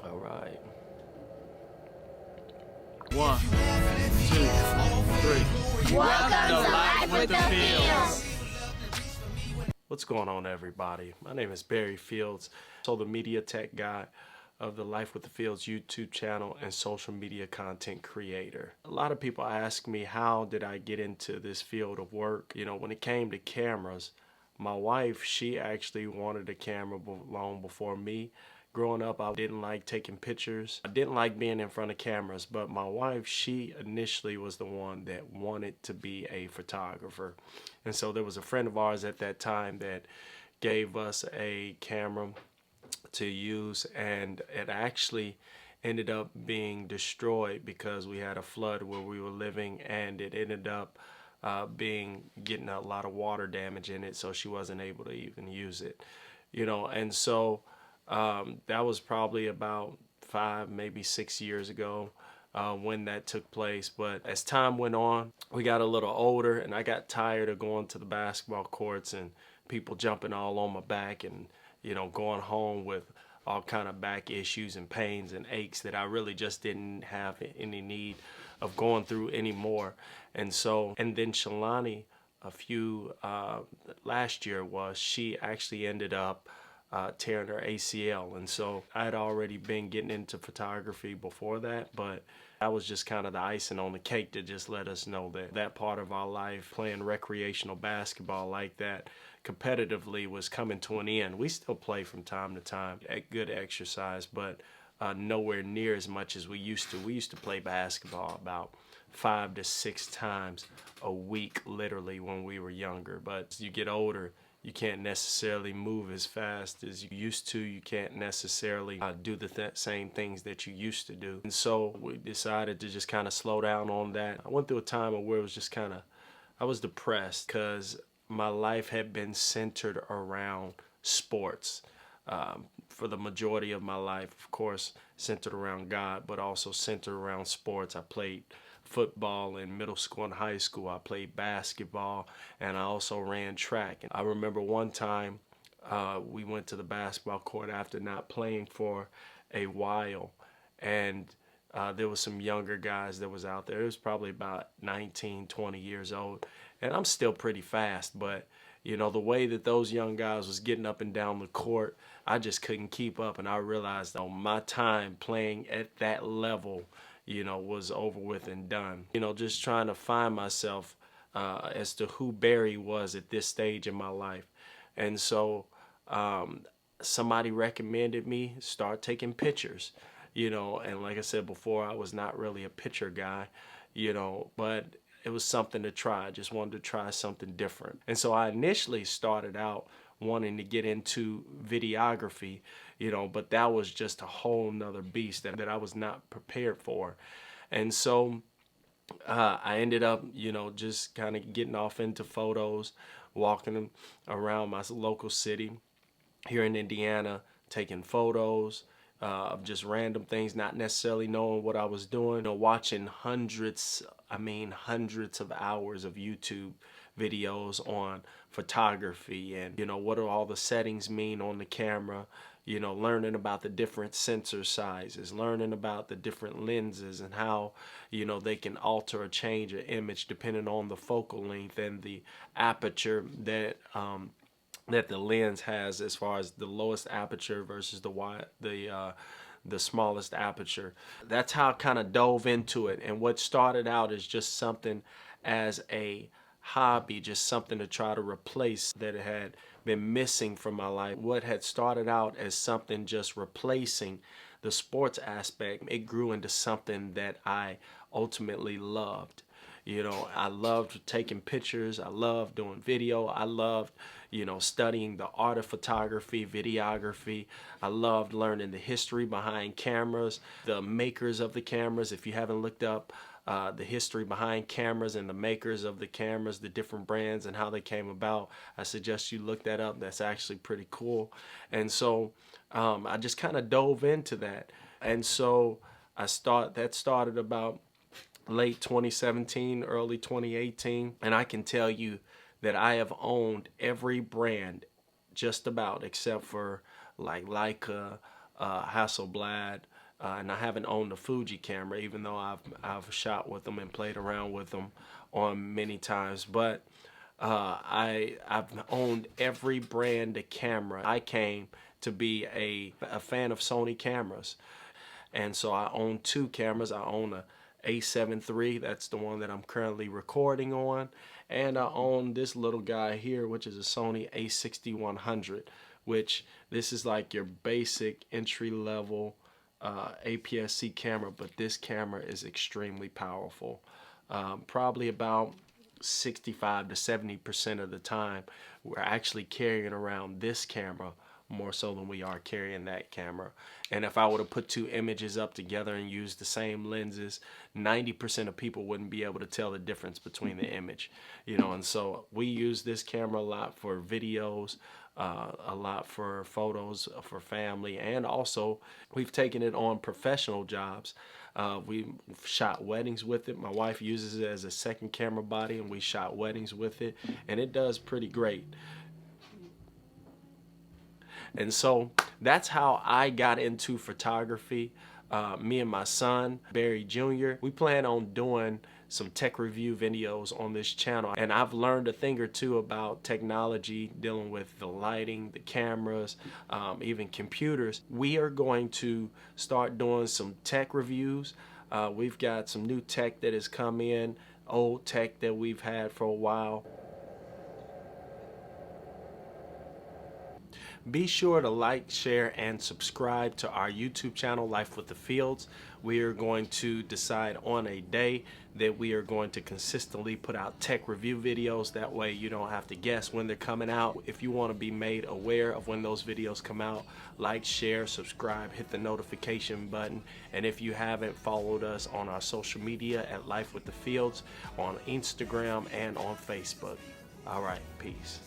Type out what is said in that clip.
All right. One, two, three. Welcome to Life with the Fields. What's going on, everybody? My name is Barry Fields, so the media tech guy of the Life with the Fields YouTube channel and social media content creator. A lot of people ask me, how did I get into this field of work? You know, when it came to cameras, my wife, she actually wanted a camera long before me. Growing up, I didn't like taking pictures. I didn't like being in front of cameras, but my wife, she initially was the one that wanted to be a photographer. And so there was a friend of ours at that time that gave us a camera to use, and it actually ended up being destroyed because we had a flood where we were living, and it ended up getting a lot of water damage in it, so she wasn't able to even use it, you know. And so that was probably about 5, maybe 6 years ago when that took place. But as time went on, we got a little older, and I got tired of going to the basketball courts and people jumping all on my back, and you know, going home with all kind of back issues and pains and aches that I really just didn't have any need of going through anymore. And so, and then Shalani, last year she actually ended up tearing her ACL. And so I had already been getting into photography before that, but that was just kind of the icing on the cake to just let us know that that part of our life, playing recreational basketball like that competitively, was coming to an end. We still play from time to time at good exercise, but nowhere near as much as we used to. We used to play basketball about 5 to 6 times a week, literally, when we were younger. But as you get older, you can't necessarily move as fast as you used to. You can't necessarily do the same things that you used to do. And so we decided to just kind of slow down on that. I went through a time where it was just kind of, I was depressed because my life had been centered around sports. For the majority of my life, of course, centered around God, but also centered around sports. I played football in middle school and high school. I played basketball, and I also ran track. And I remember one time we went to the basketball court after not playing for a while, and there was some younger guys that was out there. It was probably about 19, 20 years old, and I'm still pretty fast, but you know, the way that those young guys was getting up and down the court, I just couldn't keep up. And I realized that my time playing at that level, you know, was over with and done. You know, just trying to find myself as to who Barry was at this stage in my life. And so somebody recommended me start taking pictures, you know. And like I said before, I was not really a picture guy, you know, but it was something to try. I just wanted to try something different. And so I initially started out wanting to get into videography, you know, but that was just a whole nother beast that I was not prepared for. And so I ended up, you know, just kind of getting off into photos, walking around my local city here in Indiana, taking photos of just random things, not necessarily knowing what I was doing, you know, watching hundreds of hours of YouTube videos on photography, and you know, what do all the settings mean on the camera, you know, learning about the different sensor sizes, learning about the different lenses and how, you know, they can alter or change an image depending on the focal length and the aperture that the lens has, as far as the lowest aperture versus the smallest aperture. That's how I kind of dove into it. And what started out as just something as a hobby, just something to try to replace that had been missing from my life. What had started out as something just replacing the sports aspect, it grew into something that I ultimately loved. You know, I loved taking pictures. I loved doing video. I loved, you know, studying the art of photography, videography. I loved learning the history behind cameras, the makers of the cameras. If you haven't looked up the history behind cameras and the makers of the cameras, the different brands and how they came about, I suggest you look that up. That's actually pretty cool. And so I just kind of dove into that. And so that started about late 2017, early 2018, and I can tell you that I have owned every brand just about, except for like Leica, Hasselblad, and I haven't owned a Fuji camera, even though I've shot with them and played around with them on many times. But I've owned every brand of camera. I came to be a fan of Sony cameras, and so I own 2 cameras. I own a A7 III, that's the one that I'm currently recording on, and I own this little guy here, which is a Sony A6100, which this is like your basic entry-level APS-C camera, but this camera is extremely powerful. Probably about 65 to 70% of the time we're actually carrying around this camera more so than we are carrying that camera. And if I were to put 2 images up together and use the same lenses, 90% of people wouldn't be able to tell the difference between the image, you know. And so we use this camera a lot for videos, a lot for photos for family, and also we've taken it on professional jobs. We shot weddings with it. My wife uses it as a second camera body, and we shot weddings with it, and it does pretty great. And so that's how I got into photography. Me and my son, Barry Jr., we plan on doing some tech review videos on this channel. And I've learned a thing or two about technology, dealing with the lighting, the cameras, even computers. We are going to start doing some tech reviews. We've got some new tech that has come in, old tech that we've had for a while. Be sure to like, share, and subscribe to our YouTube channel, Life with the Fields. We are going to decide on a day that we are going to consistently put out tech review videos. That way you don't have to guess when they're coming out. If you want to be made aware of when those videos come out, like, share, subscribe, hit the notification button. And if you haven't followed us on our social media at Life with the Fields, on Instagram and on Facebook. All right, peace.